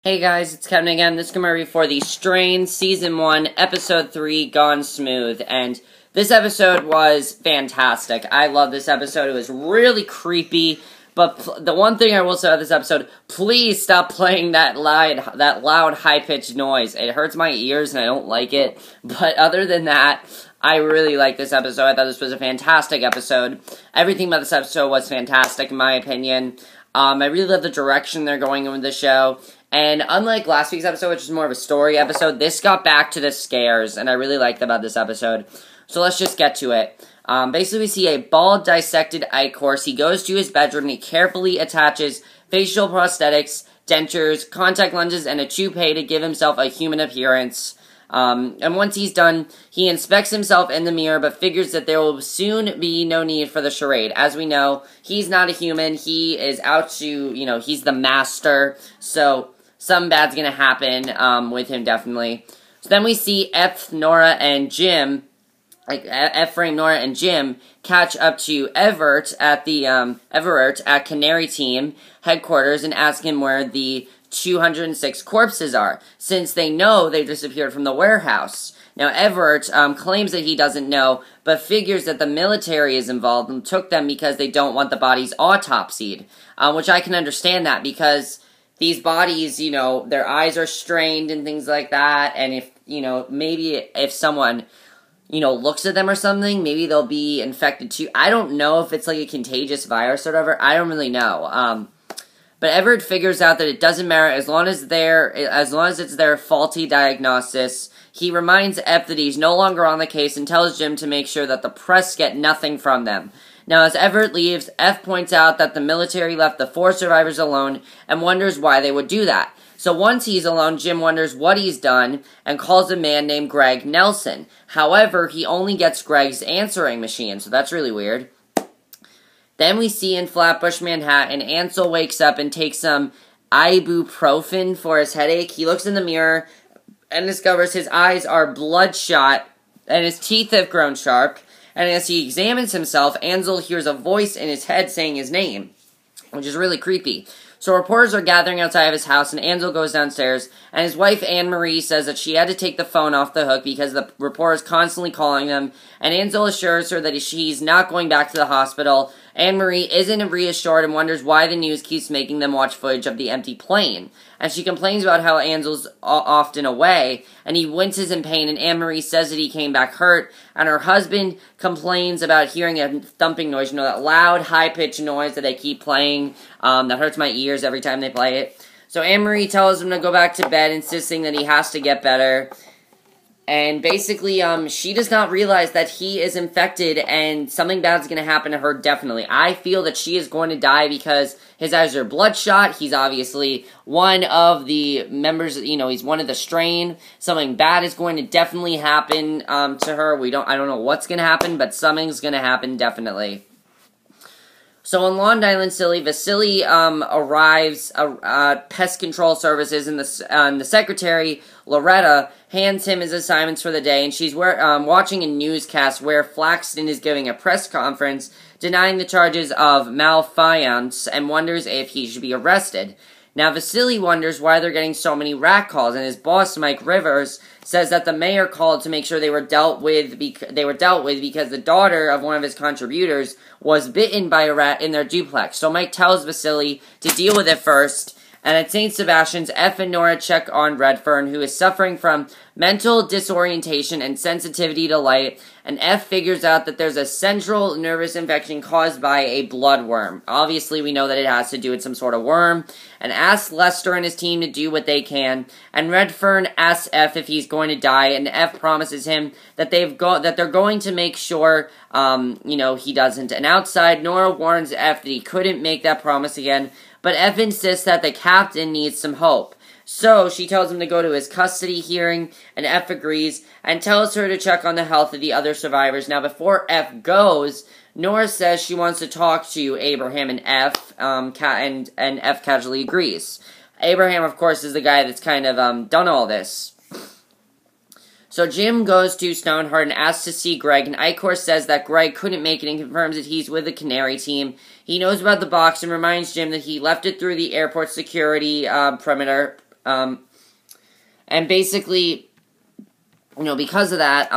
Hey guys, it's Kevin again. This is going to be for the Strain Season 1, Episode 3, Gone Smooth. And this episode was fantastic. I love this episode. It was really creepy. But the one thing I will say about this episode, please stop playing that loud, high-pitched noise. It hurts my ears and I don't like it. But other than that, I really like this episode. I thought this was a fantastic episode. Everything about this episode was fantastic, in my opinion. I really love the direction they're going in with the show. And unlike last week's episode, which is more of a story episode, this got back to the scares, and I really liked about this episode. So let's just get to it. Basically, we see a bald, dissected Eichhorst. He goes to his bedroom, and he carefully attaches facial prosthetics, dentures, contact lenses, and a toupee to give himself a human appearance. And once he's done, he inspects himself in the mirror, but figures that there will soon be no need for the charade. As we know, he's not a human. He is out to, he's the master. So something bad's gonna happen with him, definitely. So then we see Eph, Nora, and Jim, Nora, and Jim catch up to Everett at Canary Team headquarters and ask him where the 206 corpses are, since they know they disappeared from the warehouse. Now, Everett claims that he doesn't know, but figures that the military is involved and took them because they don't want the bodies autopsied, which I can understand that, because these bodies, their eyes are strained and things like that, and if, maybe if someone, looks at them or something, maybe they'll be infected too. I don't know if it's like a contagious virus or whatever. I don't really know. But Everett figures out that it doesn't matter as long as it's their faulty diagnosis. He reminds Eph that he's no longer on the case and tells Jim to make sure that the press get nothing from them. Now, as Everett leaves, Eph points out that the military left the 4 survivors alone and wonders why they would do that. So once he's alone, Jim wonders what he's done and calls a man named Greg Nelson. However, he only gets Greg's answering machine, so that's really weird. Then we see in Flatbush, Manhattan, Ansel wakes up and takes some ibuprofen for his headache. He looks in the mirror and discovers his eyes are bloodshot and his teeth have grown sharp. And as he examines himself, Ansel hears a voice in his head saying his name, which is really creepy. So reporters are gathering outside of his house, and Ansel goes downstairs, and his wife, Anne-Marie, says that she had to take the phone off the hook because the reporter is constantly calling them, and Ansel assures her that she's not going back to the hospital. Anne-Marie isn't reassured and wonders why the news keeps making them watch footage of the empty plane. And she complains about how Ansel's often away, and he winces in pain, and Anne-Marie says that he came back hurt, and her husband complains about hearing a thumping noise, that loud, high-pitched noise that they keep playing, that hurts my ears every time they play it. So Anne-Marie tells him to go back to bed, insisting that he has to get better. And basically, she does not realize that he is infected and something bad's going to happen to her, definitely. I feel that she is going to die because his eyes are bloodshot. He's obviously one of the members, he's one of the strain. Something bad is going to definitely happen to her. I don't know what's going to happen, but something's going to happen, definitely. So on Long Island, Vasily arrives at Pest Control Services, and the secretary, Loretta, hands him his assignments for the day, and she's watching a newscast where Flaxton is giving a press conference denying the charges of malfeasance and wonders if he should be arrested. Now, Vasily wonders why they're getting so many rat calls, and his boss, Mike Rivers, says that the mayor called to make sure they were dealt with because the daughter of one of his contributors was bitten by a rat in their duplex. So Mike tells Vasily to deal with it first. And at St. Sebastian's, Eph and Nora check on Redfern, who is suffering from mental disorientation and sensitivity to light, and Eph figures out that there's a central nervous infection caused by a bloodworm. Obviously, we know that it has to do with some sort of worm, and asks Lester and his team to do what they can, and Redfern asks Eph if he's going to die, and Eph promises him that they're going to make sure, he doesn't. And outside, Nora warns Eph that he couldn't make that promise again, but Eph insists that the captain needs some hope. So she tells him to go to his custody hearing, and Eph agrees, and tells her to check on the health of the other survivors. Now, before Eph goes, Nora says she wants to talk to Abraham and Eph, and Eph casually agrees. Abraham, of course, is the guy that's kind of done all this. So Jim goes to Stoneheart and asks to see Greg, and Eichhorst says that Greg couldn't make it and confirms that he's with the Canary team. He knows about the box and reminds Jim that he left it through the airport security perimeter, And basically, because of that,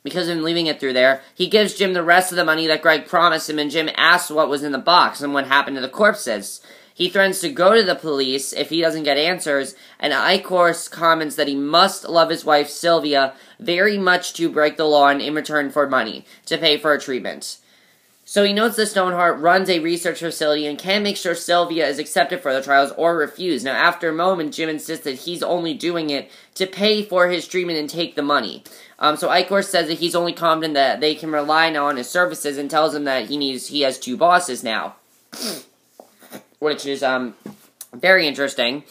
because of him leaving it through there, he gives Jim the rest of the money that Greg promised him, and Jim asks what was in the box and what happened to the corpses. He threatens to go to the police if he doesn't get answers, and Eichhorst comments that he must love his wife, Sylvia, very much to break the law and in return for money to pay for her treatment. So he notes that Stoneheart runs a research facility and can make sure Sylvia is accepted for the trials or refused. Now, after a moment, Jim insists that he's only doing it to pay for his treatment and take the money. So Eichhorst says that he's only confident that they can rely now on his services and tells him that he has 2 bosses now. Which is, very interesting.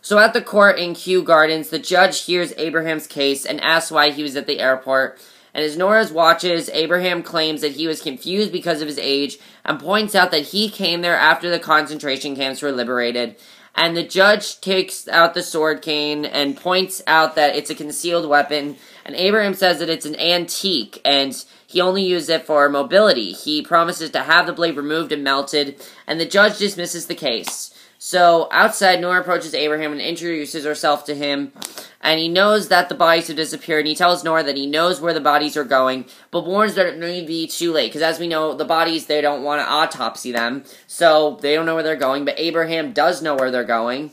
So at the court in Kew Gardens, the judge hears Abraham's case and asks why he was at the airport. And as Nora's watches, Abraham claims that he was confused because of his age and points out that he came there after the concentration camps were liberated. And the judge takes out the sword cane and points out that it's a concealed weapon. And Abraham says that it's an antique and he only used it for mobility. He promises to have the blade removed and melted, and the judge dismisses the case. So, outside, Nora approaches Abraham and introduces herself to him, and he knows that the bodies have disappeared, and he tells Nora that he knows where the bodies are going, but warns that it may be too late, because as we know, the bodies, they don't want to autopsy them, so they don't know where they're going, but Abraham does know where they're going.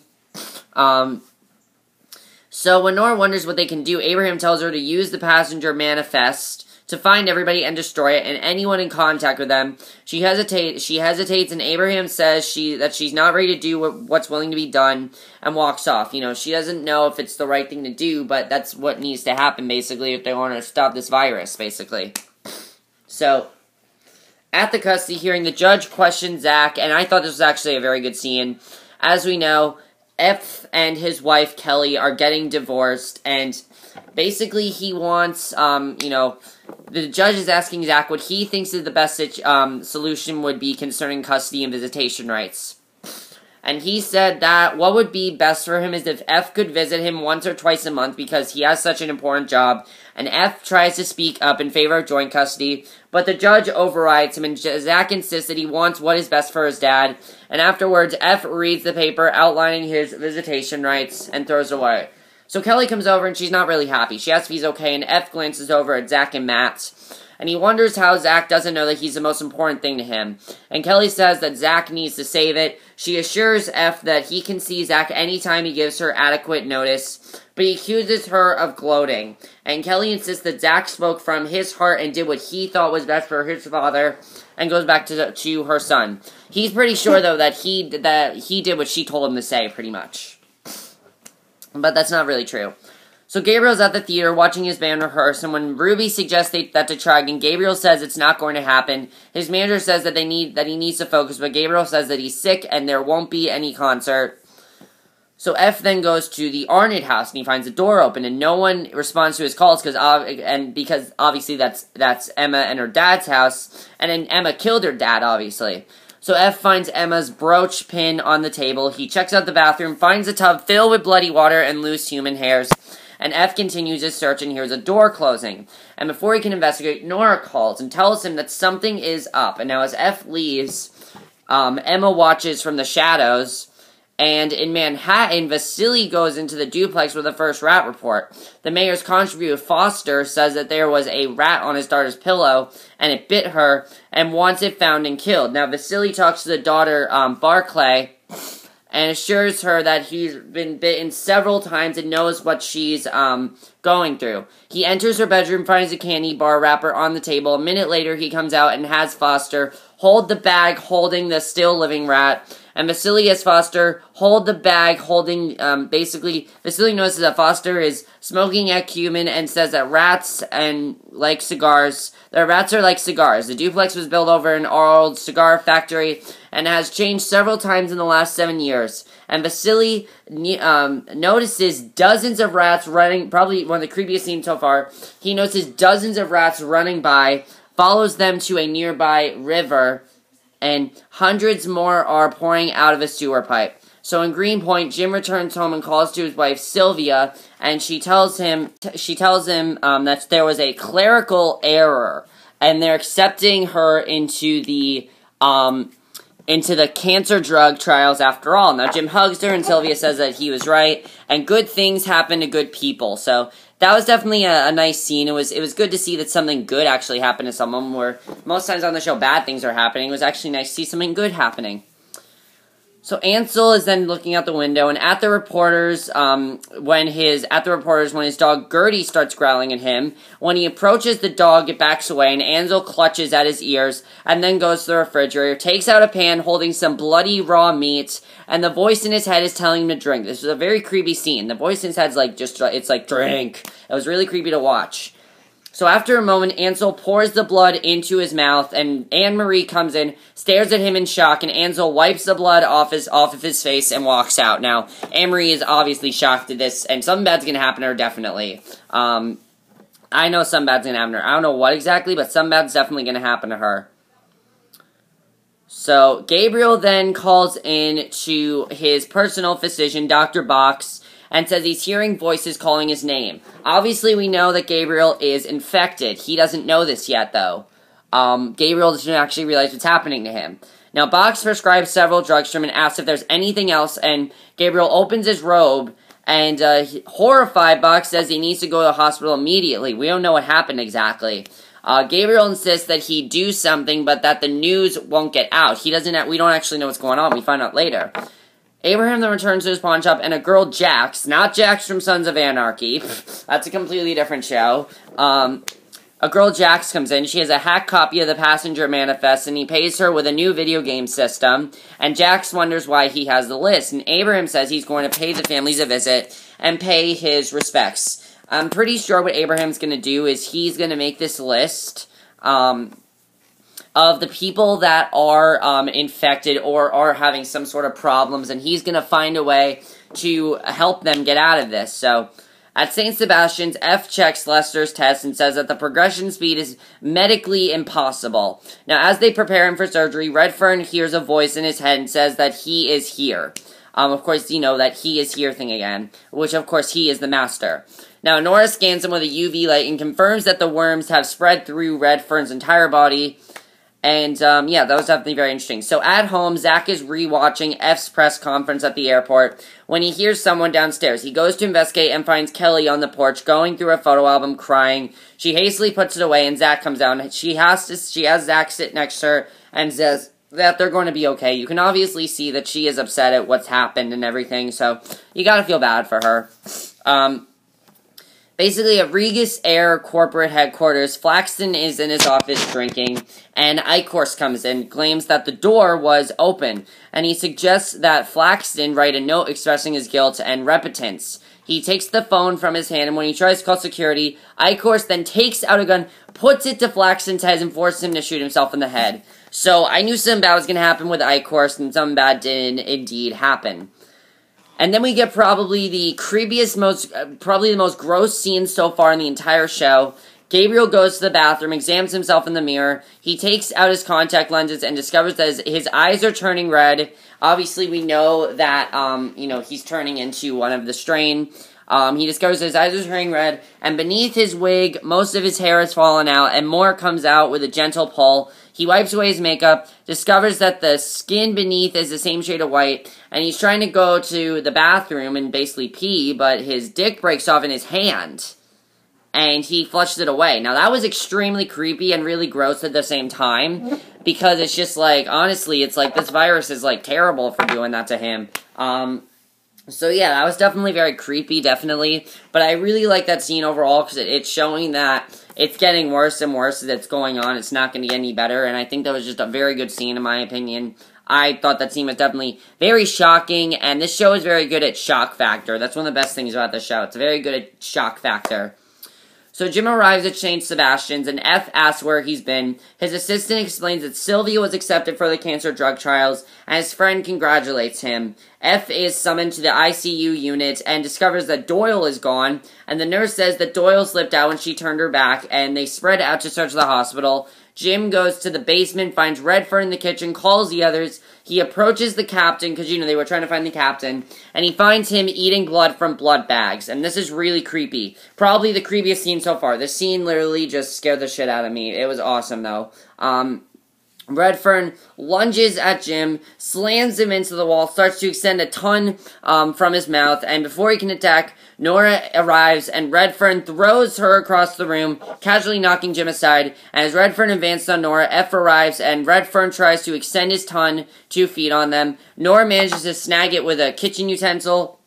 So when Nora wonders what they can do, Abraham tells her to use the passenger manifest to find everybody and destroy it, and anyone in contact with them. She hesitates, and Abraham says that she's not ready to do what's willing to be done, and walks off. She doesn't know if it's the right thing to do, but that's what needs to happen, basically, if they want to stop this virus, basically. So, at the custody hearing, the judge questions Zach, and I thought this was actually a very good scene. As we know, Eph and his wife, Kelly, are getting divorced, and basically he wants, the judge is asking Zach what he thinks is the best solution would be concerning custody and visitation rights. And he said that what would be best for him is if Eph could visit him once or twice a month because he has such an important job, and Eph tries to speak up in favor of joint custody, but the judge overrides him, and Zach insists that he wants what is best for his dad, and afterwards Eph reads the paper outlining his visitation rights and throws it away. So Kelly comes over and she's not really happy. She asks if he's okay, and Eph glances over at Zach and Matt, and he wonders how Zach doesn't know that he's the most important thing to him. And Kelly says that Zach needs to save it. She assures Eph that he can see Zach anytime he gives her adequate notice, but he accuses her of gloating. And Kelly insists that Zach spoke from his heart and did what he thought was best for his father, and goes back to her son. He's pretty sure, though, that he did what she told him to say, pretty much. But that's not really true. So Gabriel's at the theater watching his band rehearse, and when Ruby suggests that to try again, Gabriel says it's not going to happen. His manager says that he needs to focus, but Gabriel says that he's sick and there won't be any concert. So Eph then goes to the Arnott house and he finds the door open, and no one responds to his calls because obviously that's Emma and her dad's house, and then Emma killed her dad, obviously. So Eph finds Emma's brooch pin on the table. He checks out the bathroom, finds a tub filled with bloody water and loose human hairs. And Eph continues his search and hears a door closing. And before he can investigate, Nora calls and tells him that something is up. And now as Eph leaves, Emma watches from the shadows. And in Manhattan, Vasily goes into the duplex with the first rat report. The mayor's constable, Foster, says that there was a rat on his daughter's pillow, and it bit her, and wants it found and killed. Now, Vasily talks to the daughter, Barclay, and assures her that he's been bitten several times and knows what she's going through. He enters her bedroom, finds a candy bar wrapper on the table. A minute later, he comes out and has Foster hold the bag holding the still living rat. And Vasily has Foster hold the bag holding, Vasily notices that Foster is smoking a cumin and says that rats are like cigars. The duplex was built over an old cigar factory and has changed several times in the last 7 years. And Vasily notices dozens of rats running, probably one of the creepiest scenes so far. He notices dozens of rats running by, follows them to a nearby river, and hundreds more are pouring out of a sewer pipe. So in Greenpoint, Jim returns home and calls to his wife Sylvia, and she tells him that there was a clerical error, and they're accepting her into the into the cancer drug trials after all. Now, Jim hugs her, and Sylvia says that he was right, and good things happen to good people. So that was definitely a nice scene. It was good to see that something good actually happened to someone, where most times on the show bad things are happening. It was actually nice to see something good happening. So Ansel is then looking out the window, and at the reporters, when his dog Gertie starts growling at him, when he approaches the dog, it backs away, and Ansel clutches at his ears, and then goes to the refrigerator, takes out a pan holding some bloody raw meat, and the voice in his head is telling him to drink. This was a very creepy scene. The voice in his head's like, it's like, drink. It was really creepy to watch. So after a moment, Ansel pours the blood into his mouth, and Anne-Marie comes in, stares at him in shock, and Ansel wipes the blood off of his face and walks out. Now, Anne-Marie is obviously shocked at this, and something bad's gonna happen to her, definitely. I know something bad's gonna happen to her. I don't know what exactly, but something bad's definitely gonna happen to her. So, Gabriel then calls in to his personal physician, Dr. Box, and says he's hearing voices calling his name. Obviously, we know that Gabriel is infected. He doesn't know this yet, though. Gabriel doesn't actually realize what's happening to him. Now, Box prescribes several drugs to him and asks if there's anything else, and Gabriel opens his robe, and horrified, Box says he needs to go to the hospital immediately. We don't know what happened exactly. Gabriel insists that he do something, but that the news won't get out. We don't actually know what's going on. We find out later. Abraham then returns to his pawn shop, and a girl, Jax, not Jax from Sons of Anarchy, that's a completely different show, a girl, Jax, comes in. She has a hacked copy of the passenger manifest, and he pays her with a new video game system, and Jax wonders why he has the list, and Abraham says he's going to pay the families a visit and pay his respects. I'm pretty sure what Abraham's going to do is he's going to make this list, of the people that are infected or are having some sort of problems, and he's going to find a way to help them get out of this. So, at St. Sebastian's, F checks Lester's test and says that the progression speed is medically impossible. Now, as they prepare him for surgery, Redfern hears a voice in his head and says that he is here. Of course, you know, that he is here thing again, which, of course, he is the master. Now, Nora scans him with a UV light and confirms that the worms have spread through Redfern's entire body. And, yeah, that was definitely very interesting. So, at home, Zach is rewatching F's press conference at the airport when he hears someone downstairs. He goes to investigate and finds Kelly on the porch, going through a photo album, crying. She hastily puts it away, and Zach comes down. She has Zach sit next to her and says that they're going to be okay. You can obviously see that she is upset at what's happened and everything, so you gotta feel bad for her. Basically, at Regis Air corporate headquarters, Flaxton is in his office drinking, and Eichhorst comes in, claims that the door was open, and he suggests that Flaxton write a note expressing his guilt and repentance. He takes the phone from his hand, and when he tries to call security, Eichhorst then takes out a gun, puts it to Flaxton's head, and forces him to shoot himself in the head. So, I knew something bad was going to happen with Eichhorst, and something bad did indeed happen. And then we get probably the creepiest, probably the most gross scene so far in the entire show. Gabriel goes to the bathroom, examines himself in the mirror. He takes out his contact lenses and discovers that his eyes are turning red. Obviously, we know that, he's turning into one of the strain. He discovers his eyes are turning red, and beneath his wig, most of his hair has fallen out, and more comes out with a gentle pull. He wipes away his makeup, discovers that the skin beneath is the same shade of white, and he's trying to go to the bathroom and basically pee, but his dick breaks off in his hand, and he flushes it away. Now, that was extremely creepy and really gross at the same time, because it's just like, honestly, it's like this virus is, like, terrible for doing that to him. So yeah, that was definitely very creepy, definitely, but I really like that scene overall, because it's showing that it's getting worse and worse as it's going on. It's not going to get any better, and I think that was just a very good scene, in my opinion. I thought that scene was definitely very shocking, and this show is very good at shock factor. That's one of the best things about the show. It's very good at shock factor. So Jim arrives at St. Sebastian's, and F asks where he's been. His assistant explains that Sylvia was accepted for the cancer drug trials, and his friend congratulates him. F is summoned to the ICU unit and discovers that Doyle is gone, and the nurse says that Doyle slipped out when she turned her back, and they spread out to search the hospital. Jim goes to the basement, finds Redfern in the kitchen, calls the others. He approaches the captain, because, they were trying to find the captain, and he finds him eating blood from blood bags, and this is really creepy. Probably the creepiest scene so far. This scene literally just scared the shit out of me. It was awesome, though. Redfern lunges at Jim, slams him into the wall, starts to extend a ton from his mouth, and before he can attack, Nora arrives, and Redfern throws her across the room, casually knocking Jim aside. And as Redfern advances on Nora, Eph arrives, and Redfern tries to extend his tongue to feed on them. Nora manages to snag it with a kitchen utensil,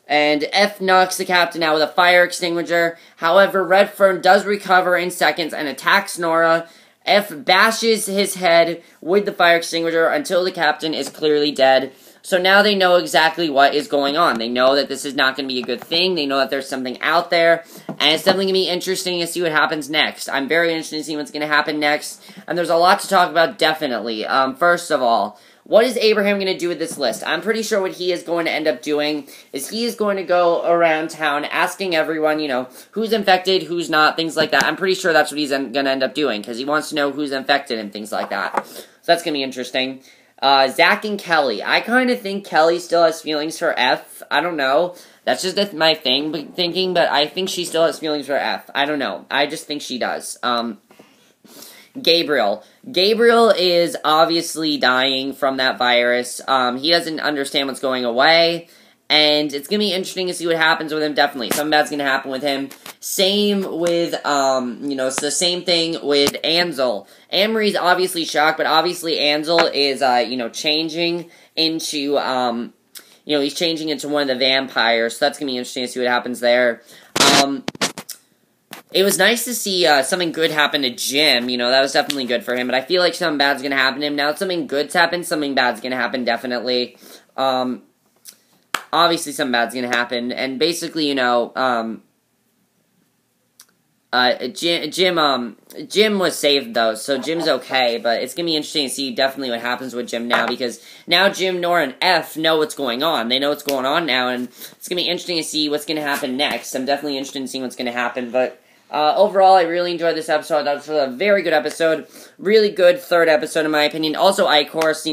and Eph knocks the captain out with a fire extinguisher. However, Redfern does recover in seconds and attacks Nora. Eph bashes his head with the fire extinguisher until the captain is clearly dead. So now they know exactly what is going on. They know that this is not going to be a good thing. They know that there's something out there. And it's definitely going to be interesting to see what happens next. I'm very interested to see what's going to happen next. And there's a lot to talk about, definitely. First of all, what is Abraham going to do with this list? I'm pretty sure what he is going to end up doing is he is going to go around town asking everyone, you know, who's infected, who's not, things like that. I'm pretty sure that's what he's going to end up doing because he wants to know who's infected and things like that. So that's going to be interesting. Zach and Kelly. I kind of think Kelly still has feelings for Eph. I don't know. That's just my thinking, but I think she still has feelings for Eph. I don't know. I just think she does. Gabriel. Gabriel is obviously dying from that virus. He doesn't understand what's going away. And it's going to be interesting to see what happens with him, definitely. Something bad's going to happen with him. Same with, it's the same thing with Ansel. Anne-Marie's obviously shocked, but obviously Ansel is, changing into, he's changing into one of the vampires. So that's going to be interesting to see what happens there. It was nice to see something good happen to Jim. That was definitely good for him. But I feel like something bad's going to happen to him. Now that something good's happened, something bad's going to happen, definitely. Obviously something bad's going to happen. And basically, Jim was saved, though. So Jim's okay. But it's going to be interesting to see definitely what happens with Jim now. Because now Jim, Nora, and Eph know what's going on. They know what's going on now. And it's going to be interesting to see what's going to happen next. I'm definitely interested in seeing what's going to happen. But overall, I really enjoyed this episode. That was a very good episode. Really good third episode, in my opinion. Also, Eichhorst,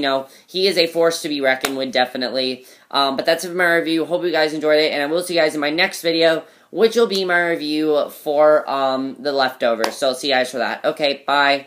he is a force to be reckoned with, definitely. But that's it for my review. Hope you guys enjoyed it. And I will see you guys in my next video, which will be my review for The Leftovers. So I'll see you guys for that. Okay, bye.